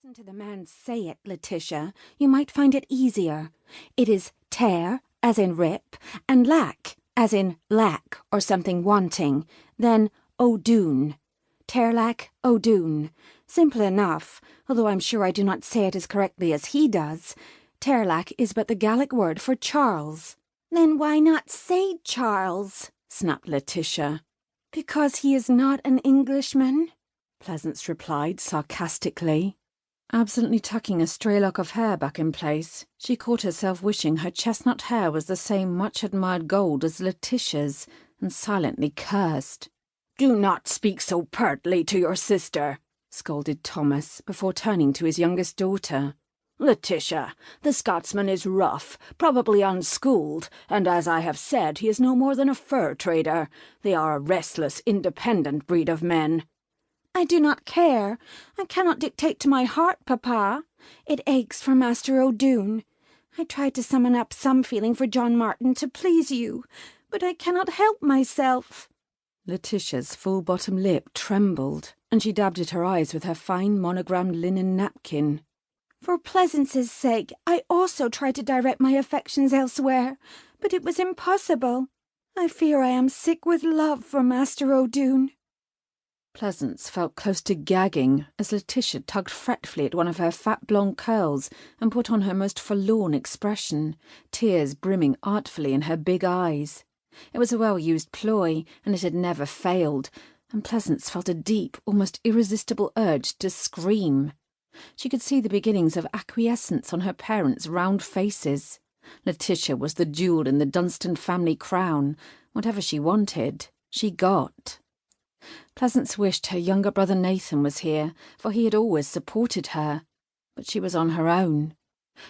Listen to the man say it, Letitia. You might find it easier. It is tear, as in rip, and lack, as in lack or something wanting, then O'Duine. Tearlach O'Duine. Simple enough, although I'm sure I do not say it as correctly as he does. Tearlach is but the Gaelic word for Charles. Then why not say Charles? Snapped Letitia. Because he is not an Englishman, Pleasance replied sarcastically. Absently tucking a stray lock of hair back in place, she caught herself wishing her chestnut hair was the same much-admired gold as Letitia's, and silently cursed. "Do not speak so pertly to your sister," scolded Thomas, before turning to his youngest daughter. "Letitia, the Scotsman is rough, probably unschooled, and as I have said, he is no more than a fur trader. They are a restless, independent breed of men." "I do not care. I cannot dictate to my heart, Papa. It aches for Master O'Duine. I tried to summon up some feeling for John Martin to please you, but I cannot help myself." Letitia's full bottom lip trembled, and she dabbed at her eyes with her fine monogrammed linen napkin. "For Pleasance's sake, I also tried to direct my affections elsewhere, but it was impossible. I fear I am sick with love for Master O'Duine." Pleasance felt close to gagging as Letitia tugged fretfully at one of her fat blonde curls and put on her most forlorn expression, tears brimming artfully in her big eyes. It was a well-used ploy, and it had never failed, and Pleasance felt a deep, almost irresistible urge to scream. She could see the beginnings of acquiescence on her parents' round faces. Letitia was the jewel in the Dunstan family crown. Whatever she wanted, she got. Pleasance wished her younger brother Nathan was here, for he had always supported her. But she was on her own.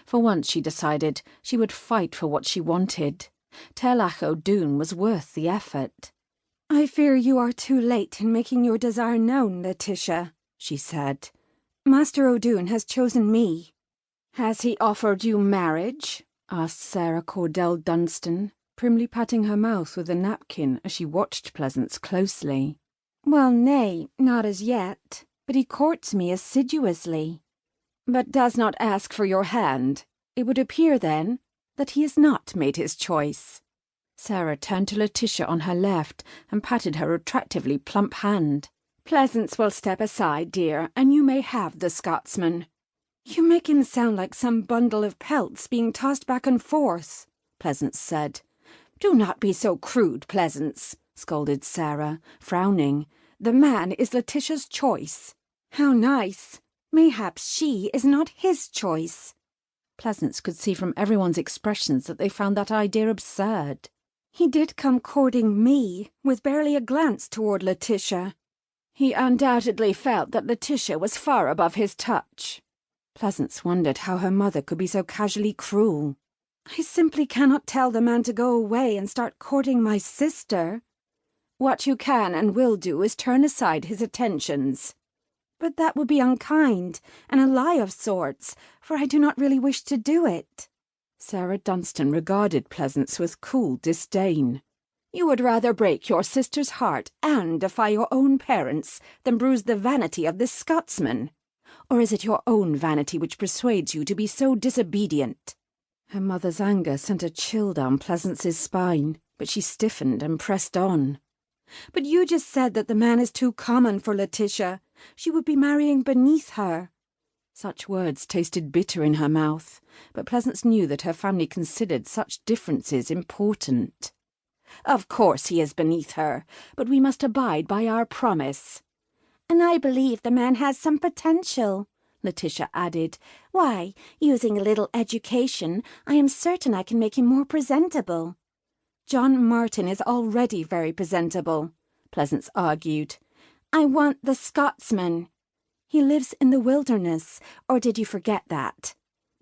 For once, she decided, she would fight for what she wanted. Tearlach O'Duine was worth the effort. "I fear you are too late in making your desire known, Letitia," she said. "Master O'Duine has chosen me." "Has he offered you marriage?" asked Sarah Cordell Dunstan, primly patting her mouth with a napkin as she watched Pleasance closely. "Well, nay, not as yet, but he courts me assiduously." "But does not ask for your hand. It would appear, then, that he has not made his choice." Sarah turned to Letitia on her left and patted her attractively plump hand. "Pleasance will step aside, dear, and you may have the Scotsman." "You make him sound like some bundle of pelts being tossed back and forth," Pleasance said. "Do not be so crude, Pleasance," scolded Sarah, frowning. "The man is Letitia's choice." "How nice. Mayhaps she is not his choice." Pleasance could see from everyone's expressions that they found that idea absurd. "He did come courting me, with barely a glance toward Letitia." "He undoubtedly felt that Letitia was far above his touch." Pleasance wondered how her mother could be so casually cruel. "I simply cannot tell the man to go away and start courting my sister." "What you can and will do is turn aside his attentions." "But that would be unkind, and a lie of sorts, for I do not really wish to do it." Sarah Dunstan regarded Pleasance with cool disdain. "You would rather break your sister's heart and defy your own parents than bruise the vanity of this Scotsman? Or is it your own vanity which persuades you to be so disobedient?" Her mother's anger sent a chill down Pleasance's spine, but she stiffened and pressed on. "But you just said that the man is too common for Letitia. She would be marrying beneath her." Such words tasted bitter in her mouth, but Pleasance knew that her family considered such differences important. "Of course he is beneath her, but we must abide by our promise." "And I believe the man has some potential," Letitia added. "Why, using a little education, I am certain I can make him more presentable." "John Martin is already very presentable," Pleasance argued. "I want the Scotsman." "He lives in the wilderness, or did you forget that?"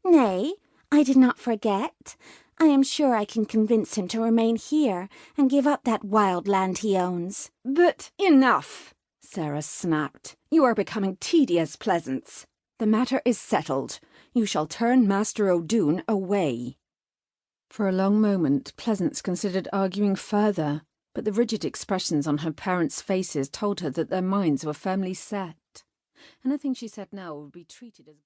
"Nay, I did not forget. I am sure I can convince him to remain here and give up that wild land he owns." "But enough!" Sarah snapped. "You are becoming tedious, Pleasance. The matter is settled. You shall turn Master O'Duine away." For a long moment Pleasance considered arguing further, but the rigid expressions on her parents' faces told her that their minds were firmly set. Anything she said now would be treated as